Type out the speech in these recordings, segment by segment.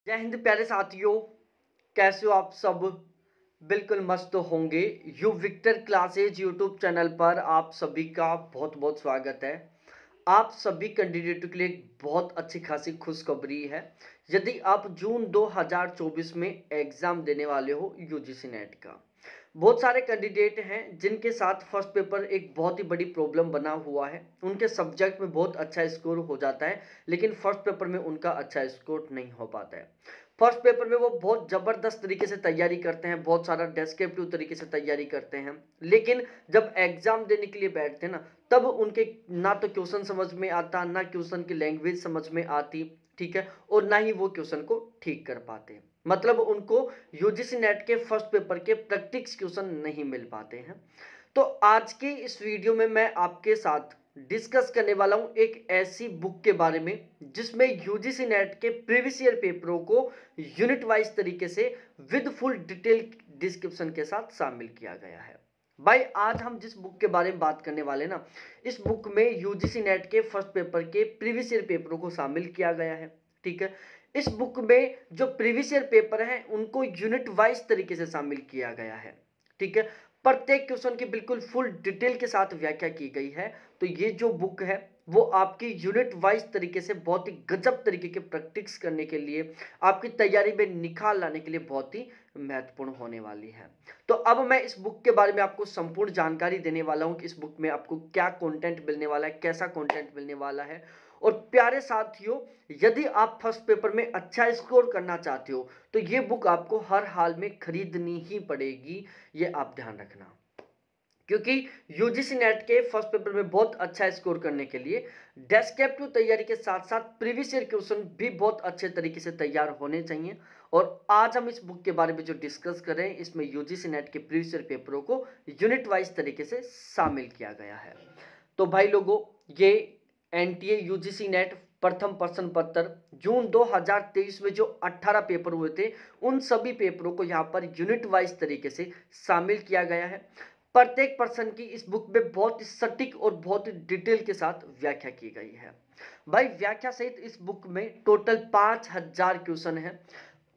जय हिंद प्यारे साथियों, कैसे हो आप सब। बिल्कुल मस्त होंगे। U Victor classes YouTube channel पर आप सभी का बहुत बहुत स्वागत है। आप सभी कैंडिडेटों के लिए एक बहुत अच्छी खासी खुशखबरी है। यदि आप जून 2024 में एग्जाम देने वाले हो यूजीसी नेट का, बहुत सारे कैंडिडेट हैं जिनके साथ फर्स्ट पेपर एक बहुत ही बड़ी प्रॉब्लम बना हुआ है। उनके सब्जेक्ट में बहुत अच्छा स्कोर हो जाता है, लेकिन फर्स्ट पेपर में उनका अच्छा स्कोर नहीं हो पाता है। फर्स्ट पेपर में वो बहुत ज़बरदस्त तरीके से तैयारी करते हैं, बहुत सारा डेस्क्रिप्टिव तरीके से तैयारी करते हैं, लेकिन जब एग्जाम देने के लिए बैठते हैं ना, तब उनके ना तो क्वेश्चन समझ में आता, ना क्वेश्चन की लैंग्वेज समझ में आती, ठीक है, और ना ही वो क्वेश्चन को ठीक कर पाते। मतलब उनको यूजीसी नेट के फर्स्ट पेपर के प्रैक्टिस क्वेश्चन नहीं मिल पाते हैं। तो आज की इस वीडियो में मैं आपके साथ डिस्कस करने वाला हूं एक ऐसी बुक के बारे में जिसमें यूजीसी नेट के प्रीवियस ईयर पेपरों को यूनिट वाइज तरीके से विद फुल डिटेल डिस्क्रिप्शन के साथ शामिल किया गया है। भाई आज हम जिस बुक के बारे में बात करने वाले ना, इस बुक में यूजीसी नेट के फर्स्ट पेपर के प्रीवियस ईयर पेपरों को शामिल किया गया है, ठीक है। इस बुक में जो प्रीवियस ईयर पेपर हैं उनको यूनिट वाइज तरीके से शामिल किया गया है, ठीक है। प्रत्येक क्वेश्चन की बिल्कुल फुल डिटेल के साथ व्याख्या की गई है। तो ये जो बुक है वो आपकी यूनिट वाइज तरीके से बहुत ही गजब तरीके के प्रैक्टिस करने के लिए, आपकी तैयारी में निखार लाने के लिए बहुत ही महत्वपूर्ण होने वाली है। तो अब मैं इस बुक के बारे में आपको संपूर्ण जानकारी देने वाला हूं कि इस बुक में आपको क्या कंटेंट मिलने वाला है, कैसा कंटेंट मिलने वाला है। और प्यारे साथियों, यदि आप फर्स्ट पेपर में अच्छा स्कोर करना चाहते हो तो ये बुक आपको हर हाल में खरीदनी ही पड़ेगी, ये आप ध्यान रखना। क्योंकि यूजीसी नेट के फर्स्ट पेपर में बहुत अच्छा स्कोर करने के लिए डेस्क्रिप्टिव तैयारी के साथ साथ प्रीवियस ईयर क्वेश्चन भी बहुत अच्छे तरीके से तैयार होने चाहिए। और आज हम इस बुक के बारे में जो डिस्कस कर रहे हैं, इसमें यूजीसी नेट के प्रीवियस ईयर पेपरों को यूनिट वाइज तरीके से शामिल किया गया है। तो भाई लोगों, ये एनटीए यूजीसी नेट प्रथम प्रश्न पत्र जून 2023 में जो 18 पेपर हुए थे, उन सभी पेपरों को यहाँ पर यूनिट वाइज तरीके से शामिल किया गया है। प्रत्येक पर्सन की इस बुक में बहुत ही सटीक और बहुत ही डिटेल के साथ व्याख्या की गई है। भाई व्याख्या सहित इस बुक में टोटल 5000 क्वेश्चन है।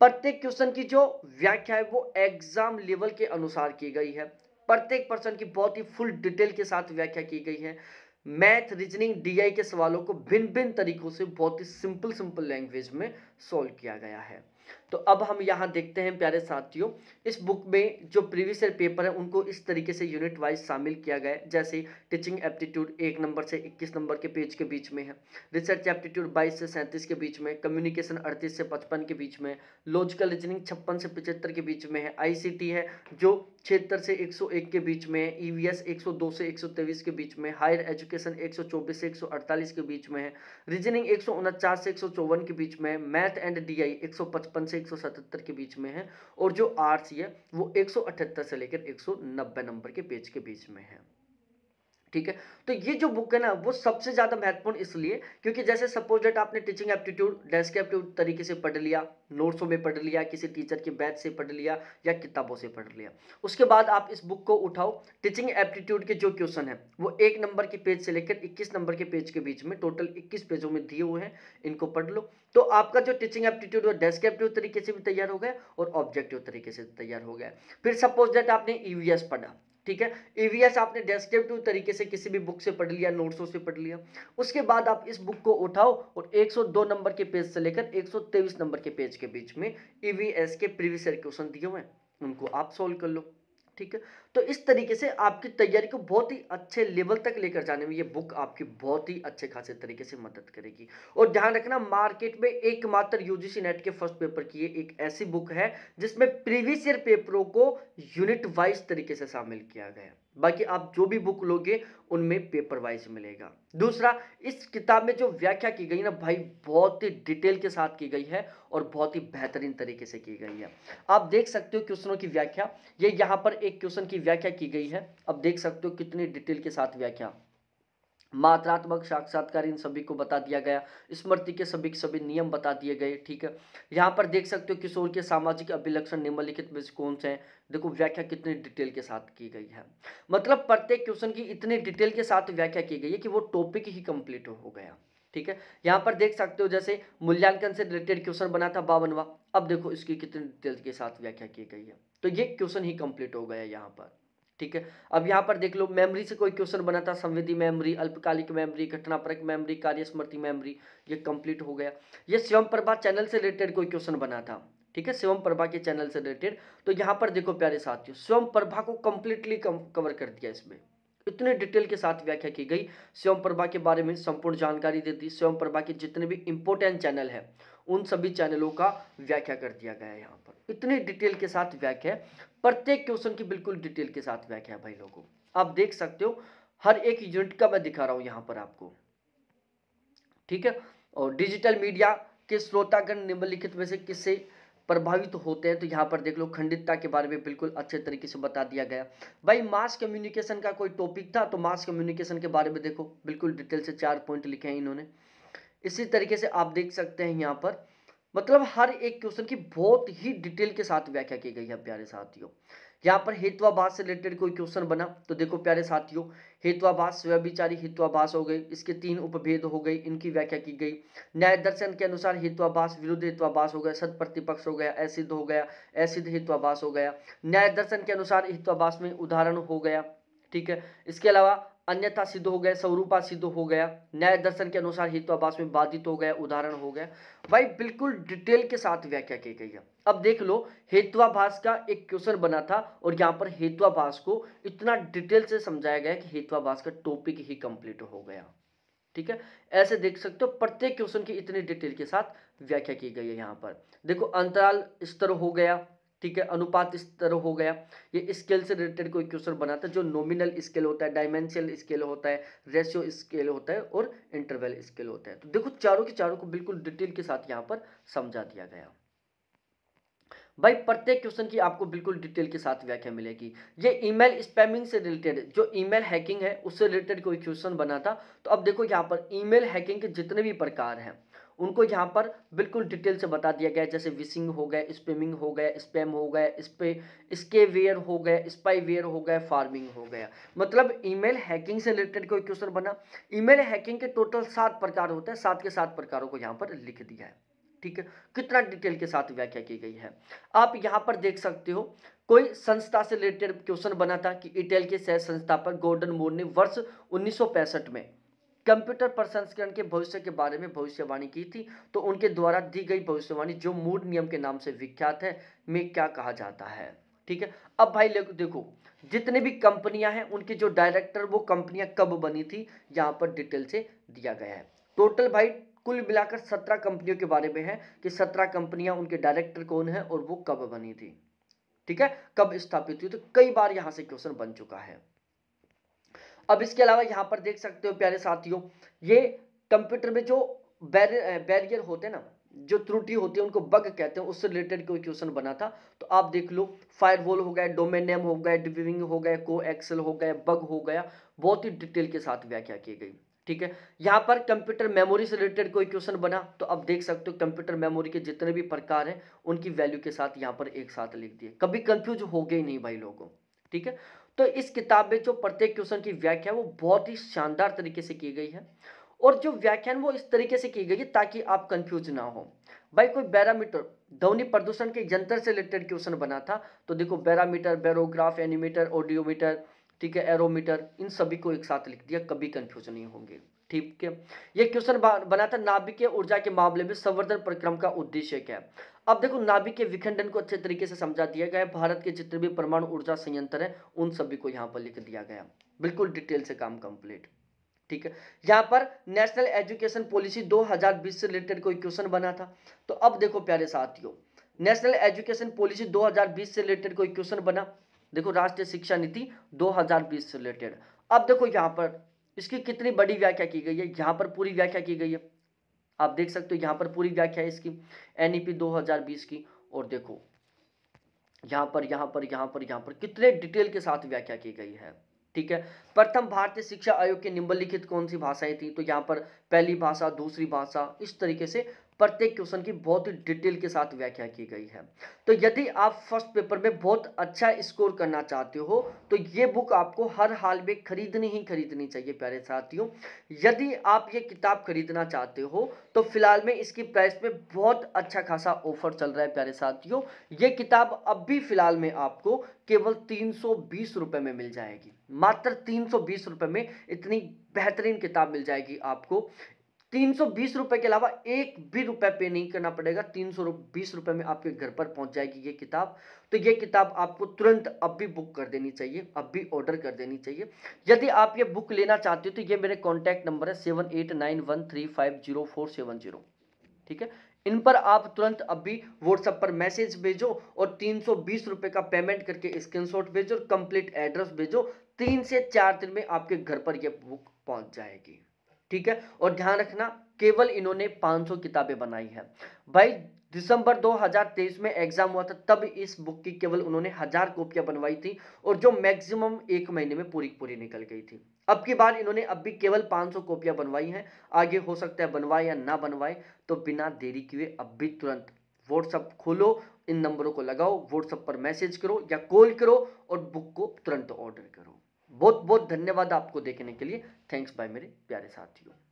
प्रत्येक क्वेश्चन की जो व्याख्या है वो एग्जाम लेवल के अनुसार की गई है। प्रत्येक पर्सन की बहुत ही फुल डिटेल के साथ व्याख्या की गई है। मैथ, रीजनिंग, डीआई के सवालों को भिन्न भिन्न तरीकों से बहुत ही सिंपल लैंग्वेज में सॉल्व किया गया है। तो अब हम यहाँ देखते हैं प्यारे साथियों, इस बुक में जो प्रीवियस ईयर पेपर है उनको इस तरीके से यूनिट वाइज शामिल किया गया है। जैसे टीचिंग एप्टीट्यूड 1 नंबर से 21 नंबर के पेज के बीच में है, रिसर्च एप्टीट्यूड 22 से 37 के बीच में, कम्युनिकेशन 38 से 55 के बीच में, लॉजिकल रीजनिंग 56 से 75 के बीच में है, आईसीटी है जो 76 से 101 के बीच में है, ईवीएस 102 से 123 के बीच में, हायर एजुकेशन 124 से 148 के बीच में है, रीजनिंग 149 से 154 के बीच में है, मैथ एंड डीआई 155 से 177 के बीच में है, और जो आरसी है वो 178 से लेकर 190 नंबर के पेज के बीच में है, ठीक है। तो ये जो बुक है ना वो सबसे ज्यादा महत्वपूर्ण इसलिए क्योंकि जैसे सपोज दैट आपने टीचिंग एप्टीट्यूड डेस्क्रिप्टिव तरीके से पढ़ लिया, नोट्सों में पढ़ लिया, किसी टीचर के बैच से पढ़ लिया या किताबों से पढ़ लिया, उसके बाद आप इस बुक को उठाओ। टीचिंग एप्टीट्यूड के जो क्वेश्चन है वो 1 नंबर के पेज से लेकर 21 नंबर के पेज के बीच में टोटल 21 पेजों में दिए हुए हैं, इनको पढ़ लो। तो आपका जो टीचिंग एप्टीट्यूड वो डेस्क्रिप्टिव तरीके से भी तैयार हो गया और ऑब्जेक्टिव तरीके से तैयार हो गया। फिर सपोज दैट आपने ईवीएस पढ़ा, ठीक है, ईवीएस आपने डेस्क्रिप्टिव तरीके से किसी भी बुक से पढ़ लिया, नोट्सों से पढ़ लिया, उसके बाद आप इस बुक को उठाओ और 102 नंबर के पेज से लेकर 123 नंबर के पेज के बीच में ईवीएस के प्रीवियस ईयर क्वेश्चन दिए हुए हैं, उनको आप सोल्व कर लो, ठीक है। तो इस तरीके से आपकी तैयारी को बहुत ही अच्छे लेवल तक लेकर जाने में ये बुक आपकी बहुत ही अच्छे खासे तरीके से मदद करेगी। और ध्यान रखना, मार्केट में एकमात्र यूजीसी नेट के फर्स्ट पेपर की एक ऐसी बुक है जिसमें प्रीवियस ईयर पेपरों को यूनिट वाइज तरीके से शामिल किया गया है। बाकी आप जो भी बुक लोगे उनमें पेपर वाइज मिलेगा। दूसरा, इस किताब में जो व्याख्या की गई ना भाई, बहुत ही डिटेल के साथ की गई है और बहुत ही बेहतरीन तरीके से की गई है। आप देख सकते हो क्वेश्चनों की व्याख्या, ये यहाँ पर एक क्वेश्चन की व्याख्या की गई है। अब देख सकते हो कितनी डिटेल के साथ व्याख्या, मात्रात्मक, साक्षात्कार, इन सभी को बता दिया गया, स्मृति के सभी नियम बता दिए गए, ठीक है। यहाँ पर देख सकते हो किशोर के सामाजिक अभिलक्षण निम्नलिखित में से कौन से हैं, देखो व्याख्या कितनी डिटेल के साथ की गई है। मतलब प्रत्येक क्वेश्चन की इतनी डिटेल के साथ व्याख्या की गई है कि वो टॉपिक ही कंप्लीट हो गया, ठीक है, यहाँ पर देख सकते हो जैसे मूल्यांकन से रिलेटेड क्वेश्चन बना था 52वां, अब देखो इसकी कितनी डिटेल के साथ व्याख्या की गई है, तो ये क्वेश्चन ही कंप्लीट हो गया यहाँ पर। ठीक है, अब यहाँ पर देख लो मेमोरी से कोई क्वेश्चन बना था, संवेदी मेमोरी, अल्पकालिक मेमोरी, घटनापरक मेमोरी, कार्य स्मृति मेमोरी, ये कंप्लीट हो गया। ये शिवम प्रभा चैनल से रिलेटेड कोई क्वेश्चन बना था, ठीक है, शिवम प्रभा के चैनल से रिलेटेड, तो यहाँ पर देखो प्यारे साथियों शिवम प्रभा को कंप्लीटली कवर कर दिया, इसमें इतने डिटेल के साथ व्याख्या की गई, शिवम प्रभा के बारे में संपूर्ण जानकारी दे दी, शिवम प्रभा के जितने भी इंपॉर्टेंट चैनल है उन सभी चैनलों का व्याख्या कर दिया गया है। यहाँ पर इतनी डिटेल के साथ व्याख्या है, प्रत्येक क्वेश्चन की बिल्कुल डिटेल के साथ व्याख्या है भाई लोगों, आप देख सकते हो हर एक यूनिट का मैं दिखा रहा हूं यहाँ पर आपको। ठीक है, और डिजिटल मीडिया के श्रोतागण निम्नलिखित में से किससे प्रभावित होते हैं, तो यहाँ पर देख लो खंडितता के बारे में बिल्कुल अच्छे तरीके से बता दिया गया। भाई मास कम्युनिकेशन का कोई टॉपिक था, तो मास कम्युनिकेशन के बारे में देखो बिल्कुल डिटेल से 4 पॉइंट लिखे हैं इन्होंने। इसी तरीके से आप देख सकते हैं यहाँ पर मतलब हर एक क्वेश्चन की बहुत ही डिटेल के साथ व्याख्या की गई है प्यारे साथियों। यहाँ पर हेत्वाभास से रिलेटेड कोई क्वेश्चन बना, तो देखो प्यारे साथियों हेत्वाभास स्वविचारी हेत्वाभास हो गए, इसके 3 उपभेद हो गए, इनकी व्याख्या की गई। न्याय दर्शन के अनुसार हेत्वाभास विरुद्ध हेत्वाभास हो गया, सत प्रतिपक्ष हो गया, असिद्ध हो गया, असिद्ध हेत्वाभास हो गया। न्याय दर्शन के अनुसार हेत्वाभास में उदाहरण हो गया, ठीक है, इसके अलावा अन्यथा सिद्ध हो गया, स्वरूपा सिद्ध हो गया। न्याय दर्शन के अनुसार हेत्वाभास में बाधित हो गया, उदाहरण हो गया। भाई बिल्कुल डिटेल के साथ व्याख्या की गई है। अब देख लो हेत्वाभास का एक क्वेश्चन बना था और यहाँ पर हेत्वाभास को इतना डिटेल से समझाया गया कि हेत्वाभास का टॉपिक ही कंप्लीट हो गया। ठीक है, ऐसे देख सकते हो प्रत्येक क्वेश्चन की इतनी डिटेल के साथ व्याख्या की गई है। यहाँ पर देखो अंतराल स्तर हो गया, ठीक है, अनुपात स्तर हो गया, ये स्केल से रिलेटेड कोई क्वेश्चन बना था, जो नॉमिनल स्केल होता है, डायमेंशियल स्केल होता है, रेशियो स्केल होता है और इंटरवल स्केल होता है। तो देखो चारों के चारों को बिल्कुल डिटेल के साथ यहाँ पर समझा दिया गया। भाई प्रत्येक क्वेश्चन की आपको बिल्कुल डिटेल के साथ व्याख्या मिलेगी। ये ईमेल स्पैमिंग से रिलेटेड जो ईमेल हैकिंग है उससे रिलेटेड कोई क्वेश्चन बना था, तो अब देखो यहाँ पर ईमेल हैकिंग के जितने भी प्रकार हैं उनको यहाँ पर बिल्कुल डिटेल से बता दिया गया है, जैसे विशिंग हो गया, स्पैमिंग हो गया, स्पैम हो गया, स्केवेयर हो गया, स्पाईवेयर हो गया, फार्मिंग हो गया। मतलब ईमेल हैकिंग से रिलेटेड कोई क्वेश्चन बना। ईमेल हैकिंग के टोटल 7 प्रकार होते हैं, 7 के 7 प्रकारों को यहाँ पर लिख दिया है। ठीक है, कितना डिटेल के साथ व्याख्या की गई है। आप यहाँ पर देख सकते हो कोई संस्था से रिलेटेड क्वेश्चन बना था कि इंटेल के सह संस्थापक गॉर्डन मूर ने वर्ष 1965 में कंप्यूटर प्रसंस्करण के भविष्य के बारे में भविष्यवाणी की थी, तो उनके द्वारा दी गई भविष्यवाणी जो मूर नियम के नाम से विख्यात है में क्या कहा जाता है। ठीक है, अब भाई देखो जितने भी कंपनियां हैं उनके जो डायरेक्टर वो कंपनियां कब बनी थी यहाँ पर डिटेल से दिया गया है। टोटल भाई कुल मिलाकर 17 कंपनियों के बारे में है कि 17 कंपनियां उनके डायरेक्टर कौन है और वो कब बनी थी। ठीक है, कब स्थापित हुई, तो कई बार यहां से क्वेश्चन बन चुका है। अब इसके अलावा यहां पर देख सकते हो प्यारे साथियों ये कंप्यूटर में जो बैरियर होते हैं ना, जो त्रुटि होती है उनको बग कहते हैं, उससे रिलेटेड कोई क्वेश्चन बना था, तो आप देख लो फायरवॉल हो गया, डोमेन नेम हो गया, डिबगिंग हो गया, को एक्सेल हो गया, बग हो गया, बहुत ही डिटेल के साथ व्याख्या की गई। ठीक है, यहाँ पर कंप्यूटर मेमोरी से रिलेटेड कोई क्वेश्चन बना, तो अब देख सकते हो कंप्यूटर मेमोरी के जितने भी प्रकार हैं उनकी वैल्यू के साथ यहाँ पर एक साथ लिख दिए, कभी कंफ्यूज हो गए नहीं भाई लोगों। ठीक है, तो इस किताब में जो प्रत्येक क्वेश्चन की व्याख्या वो बहुत ही शानदार तरीके से की गई है, और जो व्याख्यान वो इस तरीके से की गई है ताकि आप कंफ्यूज ना हो। भाई कोई बैरोमीटर ध्वनि प्रदूषण के यंत्र से रिलेटेड क्वेश्चन बना था, तो देखो बैरोमीटर, बैरोग्राफ, एनीमीटर, ऑडियोमीटर, ठीक है, एरोमीटर, इन सभी को एक साथ लिख दिया, कभी कंफ्यूज नहीं होंगे। ठीक है, ये क्वेश्चन बना था नाभिकीय ऊर्जा के मामले में संवर्धन प्रक्रम का उद्देश्य क्या है। अब देखो नाभिकीय विखंडन को अच्छे तरीके से समझा दिया गया है, भारत के जितने भी परमाणु ऊर्जा संयंत्र है उन सभी को यहाँ पर लिख दिया गया, बिल्कुल डिटेल से काम कंप्लीट। ठीक है, यहाँ पर नेशनल एजुकेशन पॉलिसी 2020 से रिलेटेड कोई क्वेश्चन बना था, तो अब देखो प्यारे साथियों नेशनल एजुकेशन पॉलिसी 2020 से रिलेटेड कोई क्वेश्चन बना, देखो राष्ट्रीय शिक्षा नीति 2020 से रिलेटेड। अब देखो यहाँ पर इसकी कितनी बड़ी व्याख्या की गई है, यहाँ पर पूरी व्याख्या की गई है, आप देख सकते हो यहाँ पर पूरी व्याख्या है इसकी एनईपी 2020 की, और देखो यहाँ पर कितने डिटेल के साथ व्याख्या की गई है। ठीक है, प्रथम भारतीय शिक्षा आयोग के निम्नलिखित कौन सी भाषाएं थी, तो यहाँ पर पहली भाषा, दूसरी भाषा, इस तरीके से प्रत्येक क्वेश्चन की बहुत ही डिटेल के साथ व्याख्या की गई है। तो यदि आप फर्स्ट पेपर में बहुत अच्छा स्कोर करना चाहते हो तो ये बुक आपको हर हाल में खरीदनी ही खरीदनी चाहिए प्यारे साथियों। यदि आप ये किताब खरीदना चाहते हो तो फिलहाल में इसकी प्राइस में बहुत अच्छा खासा ऑफर चल रहा है प्यारे साथियों। ये किताब अब भी फिलहाल में आपको केवल 320 रुपए में मिल जाएगी। मात्र 320 रुपए में इतनी बेहतरीन किताब मिल जाएगी आपको। 320 रुपए के अलावा एक भी रुपए पे नहीं करना पड़ेगा। 320 रुपए में आपके घर पर पहुंच जाएगी ये किताब। तो ये किताब आपको तुरंत अब भी बुक कर देनी चाहिए, अब भी ऑर्डर कर देनी चाहिए। यदि आप ये बुक लेना चाहते हो तो ये मेरे कॉन्टैक्ट नंबर है 7891350470। ठीक है, इन पर आप तुरंत अभी व्हाट्सएप पर मैसेज भेजो और 320 रुपए का पेमेंट करके स्क्रीनशॉट भेजो और कंप्लीट एड्रेस भेजो। 3 से 4 दिन में आपके घर पर यह बुक पहुंच जाएगी। ठीक है, और ध्यान रखना केवल इन्होंने 500 किताबें बनाई है भाई। दिसंबर 2023 में एग्जाम हुआ था तब इस बुक की केवल उन्होंने 1000 कॉपियां बनवाई थी और जो मैक्सिमम 1 महीने में पूरी पूरी निकल गई थी। अब की बार इन्होंने अब भी केवल 500 कॉपियां बनवाई हैं। आगे हो सकता है बनवाए या ना बनवाए। तो बिना देरी किए अब भी तुरंत व्हाट्सएप खोलो, इन नंबरों को लगाओ, व्हाट्सएप पर मैसेज करो या कॉल करो और बुक को तुरंत ऑर्डर करो। बहुत बहुत धन्यवाद आपको देखने के लिए। थैंक्स बाय मेरे प्यारे साथियों।